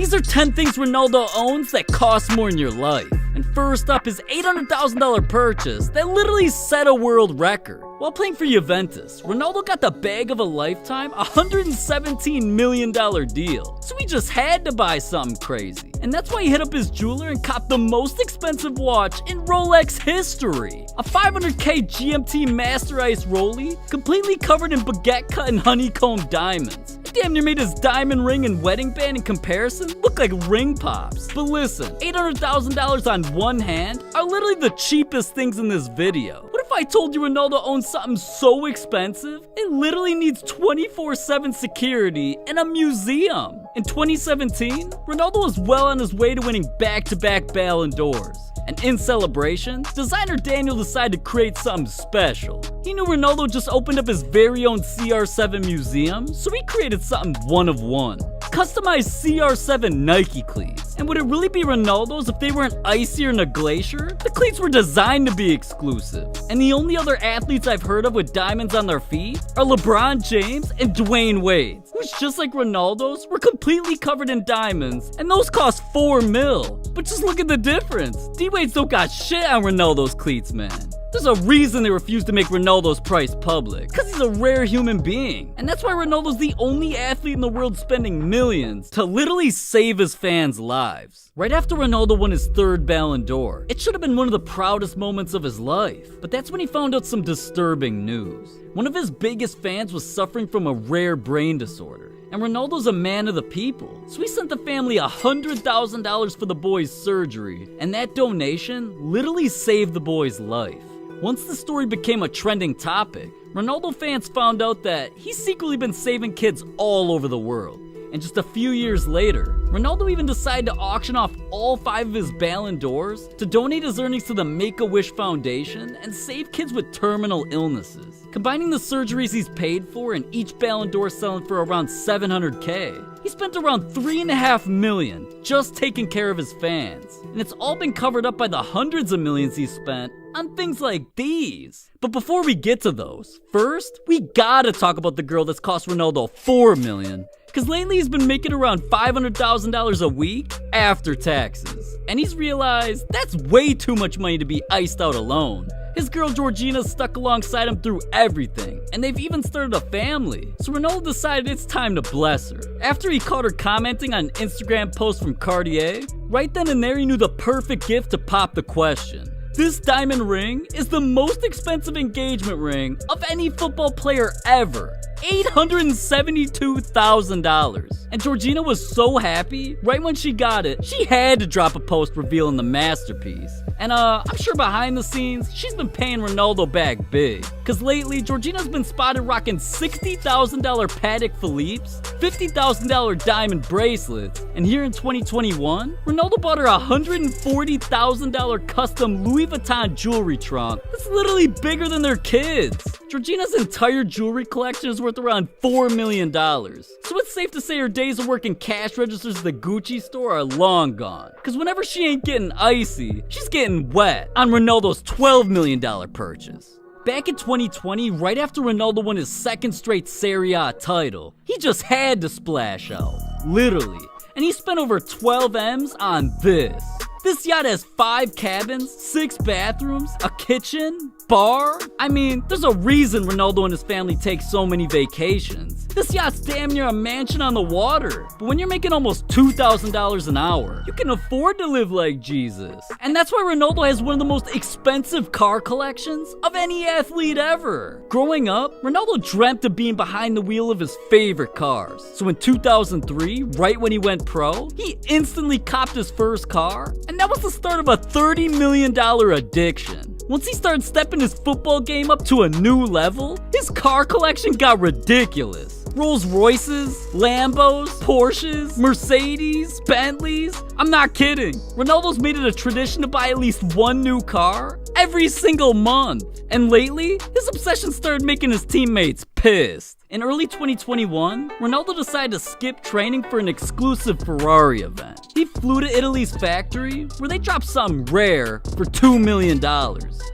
These are 10 things Ronaldo owns that cost more in your life. And first up is $800,000 purchase that literally set a world record. While playing for Juventus, Ronaldo got the bag of a lifetime $117 million deal. So he just had to buy something crazy. And that's why he hit up his jeweler and copped the most expensive watch in Rolex history. A $500K GMT Master Ice Rollie, completely covered in baguette cut and honeycomb diamonds. Damn near made his diamond ring and wedding band in comparison look like ring pops. But listen, $800,000 on one hand are literally the cheapest things in this video. What if I told you Ronaldo owns something so expensive, it literally needs 24/7 security in a museum? In 2017, Ronaldo was well on his way to winning back-to-back Ballon d'Ors. And in celebration, designer Daniel decided to create something special. He knew Ronaldo just opened up his very own CR7 museum, so he created something one of one. Customized CR7 Nike cleats. And would it really be Ronaldo's if they weren't icier than a glacier? The cleats were designed to be exclusive. And the only other athletes I've heard of with diamonds on their feet are LeBron James and Dwayne Wade, which just like Ronaldo's were completely covered in diamonds, and those cost $4 million. But just look at the difference. D-Wade's don't got shit on Ronaldo's cleats, man. There's a reason they refuse to make Ronaldo's price public, because he's a rare human being. And that's why Ronaldo's the only athlete in the world spending millions to literally save his fans' lives. Right after Ronaldo won his third Ballon d'Or, it should have been one of the proudest moments of his life. But that's when he found out some disturbing news. One of his biggest fans was suffering from a rare brain disorder. And Ronaldo's a man of the people, so he sent the family $100,000 for the boy's surgery, and that donation literally saved the boy's life. Once the story became a trending topic, Ronaldo fans found out that he's secretly been saving kids all over the world. And just a few years later, Ronaldo even decided to auction off all 5 of his Ballon d'Ors to donate his earnings to the Make-A-Wish Foundation and save kids with terminal illnesses. Combining the surgeries he's paid for and each Ballon d'Or selling for around $700K, he spent around $3.5 million just taking care of his fans. And it's all been covered up by the hundreds of millions he spent on things like these. But before we get to those, first, we gotta talk about the girl that's cost Ronaldo $4 million. Cause lately he's been making around $500,000 a week after taxes. And he's realized that's way too much money to be iced out alone. His girl Georgina's stuck alongside him through everything, and they've even started a family. So Ronaldo decided it's time to bless her. After he caught her commenting on an Instagram post from Cartier, right then and there he knew the perfect gift to pop the question. This diamond ring is the most expensive engagement ring of any football player ever. $872,000. And Georgina was so happy, right when she got it, she had to drop a post revealing the masterpiece. And I'm sure behind the scenes, she's been paying Ronaldo back big. Cause lately, Georgina's been spotted rocking $60,000 Patek Philippe's, $50,000 diamond bracelets, and here in 2021, Ronaldo bought her a $140,000 custom Louis Vuitton jewelry trunk that's literally bigger than their kids. Georgina's entire jewelry collection is worth around $4 million. So it's safe to say her days of working cash registers at the Gucci store are long gone. Cause whenever she ain't getting icy, she's getting wet on Ronaldo's $12 million purchase. Back in 2020, right after Ronaldo won his second straight Serie A title, he just had to splash out, literally. And he spent over 12 M's on this. This yacht has 5 cabins, 6 bathrooms, a kitchen, bar. I mean, there's a reason Ronaldo and his family take so many vacations. This yacht's damn near a mansion on the water. But when you're making almost $2,000 an hour, you can afford to live like Jesus. And that's why Ronaldo has one of the most expensive car collections of any athlete ever. Growing up, Ronaldo dreamt of being behind the wheel of his favorite cars. So in 2003, right when he went pro, he instantly copped his first car. And that was the start of a $30 million addiction. Once he started stepping his football game up to a new level, his car collection got ridiculous. Rolls Royces, Lambos, Porsches, Mercedes, Bentleys. I'm not kidding. Ronaldo's made it a tradition to buy at least one new car every single month. And lately, his obsession started making his teammates pissed. In early 2021, Ronaldo decided to skip training for an exclusive Ferrari event. He flew to Italy's factory, where they dropped something rare for $2 million.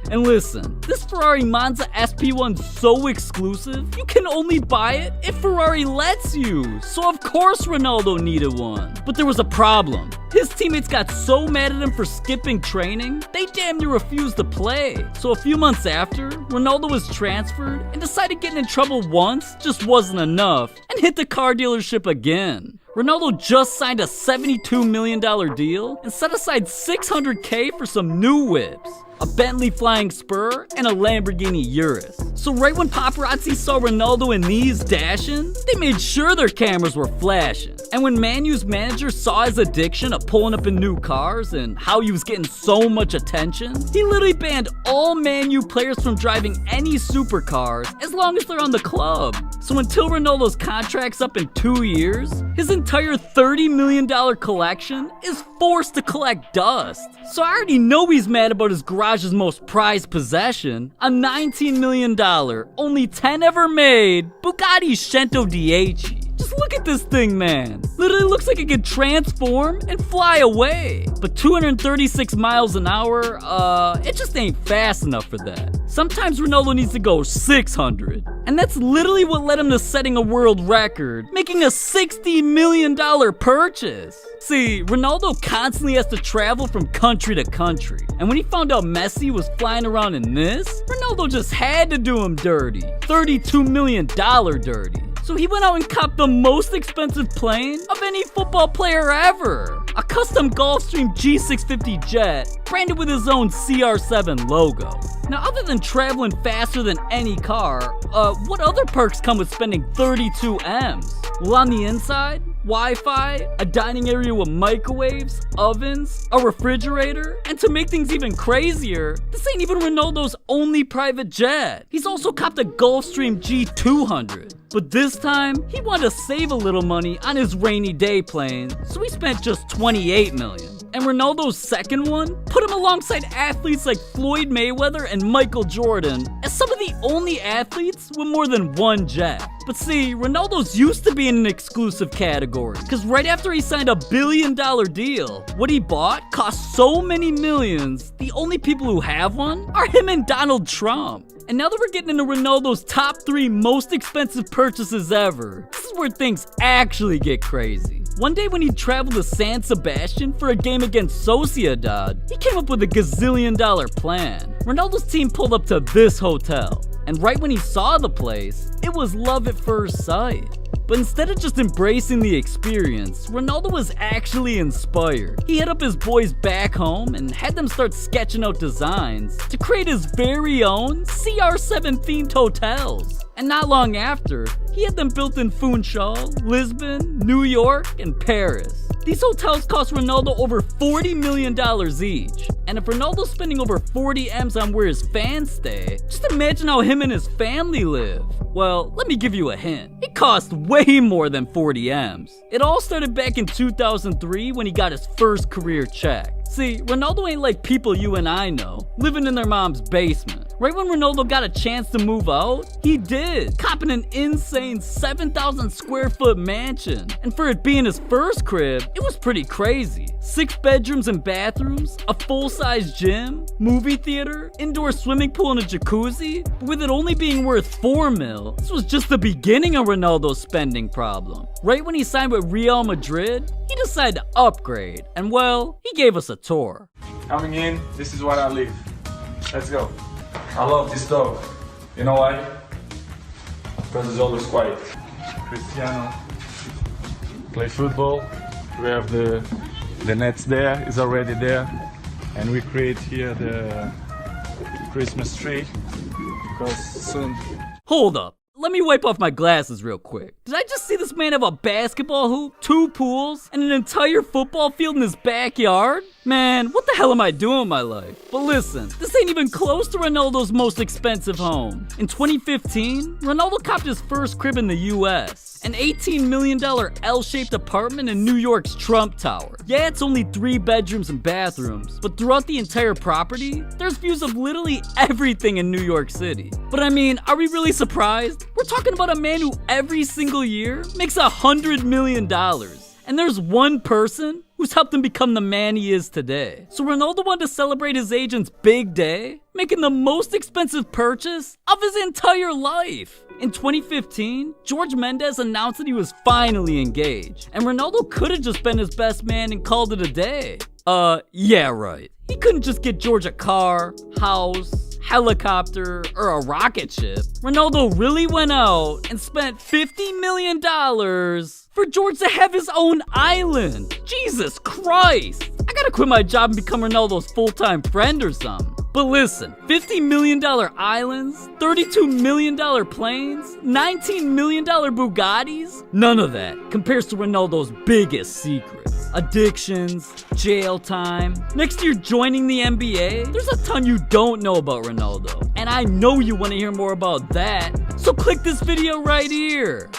And listen, this Ferrari Monza SP1's so exclusive, you can only buy it if Ferrari lets you. So of course Ronaldo needed one. But there was a problem. His teammates got so mad at him for skipping training, they damn near refused to play. So a few months after, Ronaldo was transferred and decided getting in trouble once just wasn't enough and hit the car dealership again. Ronaldo just signed a $72 million deal and set aside $600K for some new whips, a Bentley Flying Spur, and a Lamborghini Urus. So right when paparazzi saw Ronaldo in these dashing, they made sure their cameras were flashing. And when Man U's manager saw his addiction of pulling up in new cars and how he was getting so much attention, he literally banned all Man U players from driving any supercars as long as they're on the club. So until Ronaldo's contract's up in 2 years, his entire $30 million collection is forced to collect dust. So I already know he's mad about his garage's most prized possession, a $19 million, only 10 ever made Bugatti Cento 10. Just look at this thing, man. Literally looks like it could transform and fly away. But 236 miles an hour, it just ain't fast enough for that. Sometimes Ronaldo needs to go 600. And that's literally what led him to setting a world record, making a $60 million purchase. See, Ronaldo constantly has to travel from country to country. And when he found out Messi was flying around in this, Ronaldo just had to do him dirty. $32 million dirty. So he went out and copped the most expensive plane of any football player ever. A custom Gulfstream G650 jet, branded with his own CR7 logo. Now, other than traveling faster than any car, what other perks come with spending 32 M's? Well, on the inside, Wi-Fi, a dining area with microwaves, ovens, a refrigerator, and to make things even crazier, this ain't even Ronaldo's only private jet. He's also copped a Gulfstream G200. But this time, he wanted to save a little money on his rainy day plane, so he spent just $28 million. And Ronaldo's second one put him alongside athletes like Floyd Mayweather and Michael Jordan as some of the only athletes with more than one jet. But see, Ronaldo's used to be in an exclusive category, because right after he signed a $1 billion deal, what he bought cost so many millions, the only people who have one are him and Donald Trump. And now that we're getting into Ronaldo's top 3 most expensive purchases ever, this is where things actually get crazy. One day when he traveled to San Sebastian for a game against Sociedad, he came up with a gazillion-dollar plan. Ronaldo's team pulled up to this hotel, and right when he saw the place, it was love at first sight. But instead of just embracing the experience, Ronaldo was actually inspired. He hit up his boys back home and had them start sketching out designs to create his very own CR7 themed hotels. And not long after, he had them built in Funchal, Lisbon, New York, and Paris. These hotels cost Ronaldo over $40 million each. And if Ronaldo's spending over 40 M's on where his fans stay, just imagine how him and his family live. Well, let me give you a hint. It cost way more than 40 M's. It all started back in 2003 when he got his first career check. See, Ronaldo ain't like people you and I know, living in their mom's basement. Right when Ronaldo got a chance to move out, he did, copping an insane 7,000 square foot mansion. And for it being his first crib, it was pretty crazy. 6 bedrooms and bathrooms, a full-size gym, movie theater, indoor swimming pool and a jacuzzi. But with it only being worth $4 million, this was just the beginning of Ronaldo's spending problem. Right when he signed with Real Madrid, he decided to upgrade. And well, he gave us a tour. Coming in, this is where I live. Let's go. I love this dog. You know why? Because it's always quiet. Cristiano play football. We have the nets there, it's already there. And we create here the Christmas tree because soon. Hold up. Let me wipe off my glasses real quick. Did I just see this man have a basketball hoop, 2 pools, and an entire football field in his backyard? Man, what the hell am I doing with my life? But listen, this ain't even close to Ronaldo's most expensive home. In 2015, Ronaldo copped his first crib in the US, an $18 million L-shaped apartment in New York's Trump Tower. Yeah, it's only 3 bedrooms and bathrooms, but throughout the entire property, there's views of literally everything in New York City. But I mean, are we really surprised? We're talking about a man who every single year makes $100 million. And there's one person who's helped him become the man he is today. So Ronaldo wanted to celebrate his agent's big day, making the most expensive purchase of his entire life. In 2015, George Mendes announced that he was finally engaged, and Ronaldo could have just been his best man and called it a day. Yeah, right. He couldn't just get George a car, house, helicopter, or a rocket ship. Ronaldo really went out and spent $50 million for George to have his own island. Jesus Christ. I gotta quit my job and become Ronaldo's full-time friend or something. But listen, $50 million islands, $32 million planes, $19 million Bugattis? None of that compares to Ronaldo's biggest secret. Addictions, jail time. Next to you joining the NBA, there's a ton you don't know about Ronaldo. And I know you want to hear more about that. So click this video right here.